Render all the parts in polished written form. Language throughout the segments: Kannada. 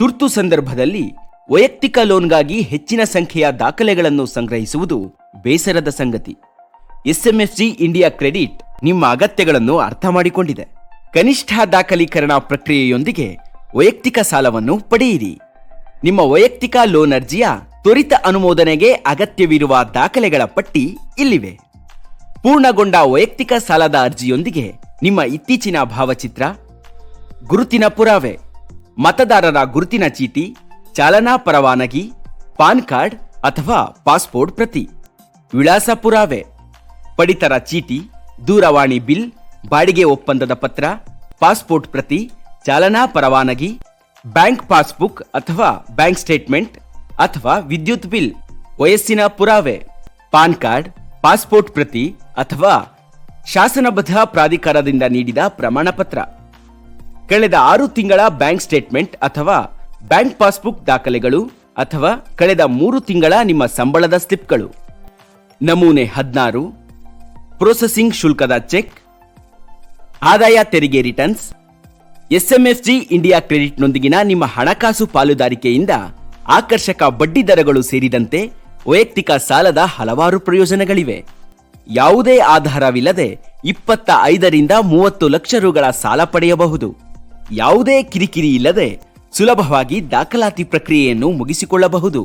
ತುರ್ತು ಸಂದರ್ಭದಲ್ಲಿ ವೈಯಕ್ತಿಕ ಲೋನ್ಗಾಗಿ ಹೆಚ್ಚಿನ ಸಂಖ್ಯೆಯ ದಾಖಲೆಗಳನ್ನು ಸಂಗ್ರಹಿಸುವುದು ಬೇಸರದ ಸಂಗತಿ. ಎಸ್ಎಂಎಫ್ಜಿ ಇಂಡಿಯಾ ಕ್ರೆಡಿಟ್ ನಿಮ್ಮ ಅಗತ್ಯಗಳನ್ನು ಅರ್ಥ ಮಾಡಿಕೊಂಡಿದೆ. ಕನಿಷ್ಠ ದಾಖಲೀಕರಣ ಪ್ರಕ್ರಿಯೆಯೊಂದಿಗೆ ವೈಯಕ್ತಿಕ ಸಾಲವನ್ನು ಪಡೆಯಿರಿ. ನಿಮ್ಮ ವೈಯಕ್ತಿಕ ಲೋನ್ ಅರ್ಜಿಯ ತ್ವರಿತ ಅನುಮೋದನೆಗೆ ಅಗತ್ಯವಿರುವ ದಾಖಲೆಗಳ ಪಟ್ಟಿ ಇಲ್ಲಿವೆ. ಪೂರ್ಣಗೊಂಡ ವೈಯಕ್ತಿಕ ಸಾಲದ ಅರ್ಜಿಯೊಂದಿಗೆ ನಿಮ್ಮ ಇತ್ತೀಚಿನ ಭಾವಚಿತ್ರ, ಗುರುತಿನ ಪುರಾವೆ, ಮತದಾರರ ಗುರುತಿನ ಚೀಟಿ, ಚಾಲನಾ ಪರವಾನಗಿ, ಪಾನ್ ಕಾರ್ಡ್ ಅಥವಾ ಪಾಸ್ಪೋರ್ಟ್ ಪ್ರತಿ, ವಿಳಾಸ ಪುರಾವೆ, ಪಡಿತರ ಚೀಟಿ, ದೂರವಾಣಿ ಬಿಲ್, ಬಾಡಿಗೆ ಒಪ್ಪಂದದ ಪತ್ರ, ಪಾಸ್ಪೋರ್ಟ್ ಪ್ರತಿ, ಚಾಲನಾ ಪರವಾನಗಿ, ಬ್ಯಾಂಕ್ ಪಾಸ್ಬುಕ್ ಅಥವಾ ಬ್ಯಾಂಕ್ ಸ್ಟೇಟ್ಮೆಂಟ್ ಅಥವಾ ವಿದ್ಯುತ್ ಬಿಲ್, ವಯಸ್ಸಿನ ಪುರಾವೆ, ಪಾನ್ ಕಾರ್ಡ್, ಪಾಸ್ಪೋರ್ಟ್ ಪ್ರತಿ ಅಥವಾ ಶಾಸನಬದ್ಧ ಪ್ರಾಧಿಕಾರದಿಂದ ನೀಡಿದ ಪ್ರಮಾಣ ಪತ್ರ, ಕಳೆದ 6 ತಿಂಗಳ ಬ್ಯಾಂಕ್ ಸ್ಟೇಟ್ಮೆಂಟ್ ಅಥವಾ ಬ್ಯಾಂಕ್ ಪಾಸ್ಬುಕ್ ದಾಖಲೆಗಳು ಅಥವಾ ಕಳೆದ 3 ತಿಂಗಳ ನಿಮ್ಮ ಸಂಬಳದ ಸ್ಲಿಪ್ಗಳು, ನಮೂನೆ 16, ಪ್ರೊಸೆಸಿಂಗ್ ಶುಲ್ಕದ ಚೆಕ್, ಆದಾಯ ತೆರಿಗೆ ರಿಟರ್ನ್ಸ್. ಎಸ್ಎಂಎಫ್ಜಿ ಇಂಡಿಯಾ ಕ್ರೆಡಿಟ್ನೊಂದಿಗಿನ ನಿಮ್ಮ ಹಣಕಾಸು ಪಾಲುದಾರಿಕೆಯಿಂದ ಆಕರ್ಷಕ ಬಡ್ಡಿ ದರಗಳು ಸೇರಿದಂತೆ ವೈಯಕ್ತಿಕ ಸಾಲದ ಹಲವಾರು ಪ್ರಯೋಜನಗಳಿವೆ. ಯಾವುದೇ ಆಧಾರವಿಲ್ಲದೆ 25ರಿಂದ 30 ಲಕ್ಷ ರುಗಳ ಸಾಲ ಪಡೆಯಬಹುದು. ಯಾವುದೇ ಕಿರಿಕಿರಿ ಇಲ್ಲದೆ ಸುಲಭವಾಗಿ ದಾಖಲಾತಿ ಪ್ರಕ್ರಿಯೆಯನ್ನು ಮುಗಿಸಿಕೊಳ್ಳಬಹುದು.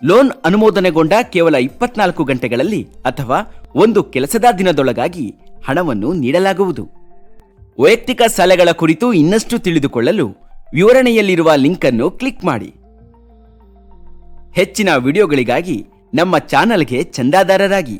ಲೋನ್ ಅನುಮೋದನೆಗೊಂಡ ಕೇವಲ 24 ಗಂಟೆಗಳಲ್ಲಿ ಅಥವಾ 1 ಕೆಲಸದ ದಿನದೊಳಗಾಗಿ ಹಣವನ್ನು ನೀಡಲಾಗುವುದು. ವೈಯಕ್ತಿಕ ಸಾಲಗಳ ಕುರಿತು ಇನ್ನಷ್ಟು ತಿಳಿದುಕೊಳ್ಳಲು ವಿವರಣೆಯಲ್ಲಿರುವ ಲಿಂಕ್ ಅನ್ನು ಕ್ಲಿಕ್ ಮಾಡಿ. ಹೆಚ್ಚಿನ ವಿಡಿಯೋಗಳಿಗಾಗಿ ನಮ್ಮ ಚಾನೆಲ್ಗೆ ಚಂದಾದಾರರಾಗಿ.